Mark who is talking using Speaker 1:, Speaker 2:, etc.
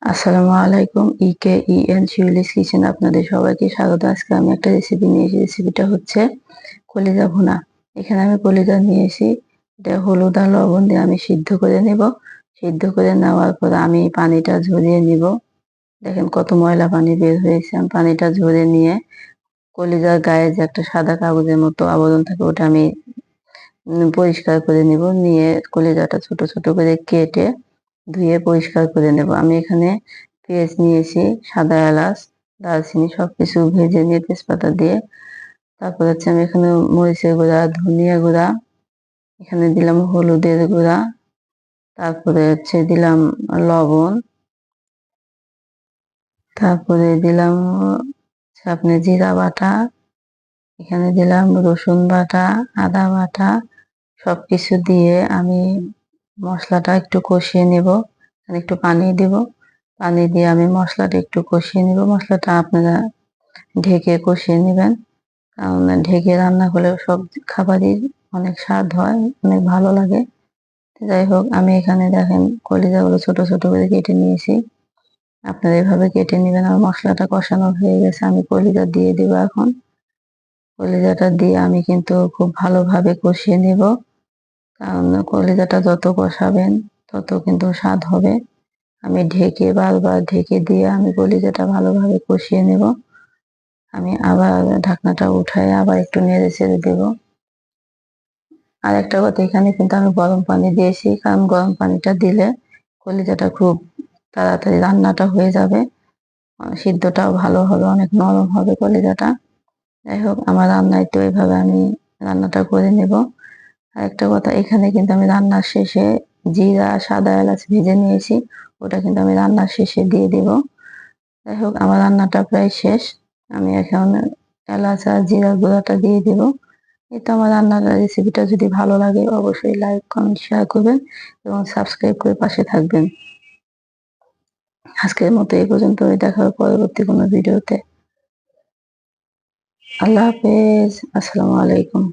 Speaker 1: আসসালামু আলাইকুম। শিউলিস কিচেন আপনাদের সবাইকে স্বাগত। আজকে আমি একটা রেসিপি নিয়েছি। রেসিপিটা হচ্ছে কলিজা ভুনা। এখানে আমি কলিজা নিয়েছি। এটা হলুদ আর লবণ দিয়ে আমি সিদ্ধ করে নেব। সিদ্ধ করে নেওয়ার পর আমি পানিটা ঝরিয়ে নিব। দেখেন কত ময়লা পানি বের হয়েছে। আমি পানিটা ঝরিয়ে নিয়ে কলিজার গায়ে যে একটা সাদা কাগজের মতো আবরণ থাকে ওটা আমি পরিষ্কার করে নিব। নিয়ে কলিজাটা ছোট ছোট করে কেটে ধুয়ে পরিষ্কার করে নেব। আমি এখানে পেঁয়াজ নিয়েছি, সাদা এলাচ, দারচিনি সবকিছু ভেজে নিয়ে তেজপাতা দিয়ে, তারপর হচ্ছে আমি এখানে মরিচের গুঁড়া, ধনিয়া গুঁড়া, এখানে দিলাম হলুদের গুঁড়া, তারপরে হচ্ছে দিলাম লবণ, তারপরে দিলাম আপনি জিরা বাটা, এখানে দিলাম রসুন বাটা, আদা বাটা, সবকিছু দিয়ে আমি মশলাটা একটু কষিয়ে নেব। একটু পানি দিব। পানি দিয়ে আমি মশলাটা একটু কষিয়ে নিব। মশলাটা আপনারা ঢেকে কষিয়ে নেবেন, কারণ ঢেকে রান্না করলে সব খাবারই অনেক স্বাদ হয়, অনেক ভালো লাগে। যাই হোক, আমি এখানে দেখেন কলিজাগুলো ছোট ছোট করে কেটে নিয়েছি। আপনারা এভাবে কেটে নেবেন। আর মশলাটা কষানো হয়ে গেছে, আমি কলিজা দিয়ে দিব। এখন কলিজাটা দিয়ে আমি কিন্তু খুব ভালোভাবে কষিয়ে নেব, কারণ কলিজাটা যত কষাবেন তত কিন্তু স্বাদ হবে। আমি বারবার ঢেকে দিয়ে আমি কলিজাটা ভালোভাবে কষিয়ে নেব। আমি আবার ঢাকনাটা উঠায় আবার একটু নেড়ে চেড়ে দেব। আর একটা কথা, এখানে কিন্তু আমি গরম পানি দিয়েছি, কারণ গরম পানিটা দিলে কলিজাটা খুব তাড়াতাড়ি রান্নাটা হয়ে যাবে, সিদ্ধটাও ভালো হবে, অনেক নরম হবে কলিজাটা। যাই হোক, আমার রান্নায় তো এইভাবে আমি রান্নাটা করে নেব। আর একটা কথা, এখানে কিন্তু আমি রান্নার শেষে জিরা, সাদা এলাচ ভেজে নিয়েছি, ওটা কিন্তু আমি রান্নার শেষে দিয়ে দিব। যাই হোক, আমার রান্নাটা প্রায় শেষ। আমি এখন এলাচ আর জিরার গুঁড়াটা দিয়ে দিব। এই তো আমার রান্নার রেসিপিটা যদি ভালো লাগে অবশ্যই লাইক, কমেন্ট, শেয়ার করবেন এবং সাবস্ক্রাইব করে পাশে থাকবেন। আজকের মতো এই পর্যন্তই। দেখা হবে পরবর্তী কোনো ভিডিওতে। আল্লাহ হাফেজ। আসসালামু আলাইকুম।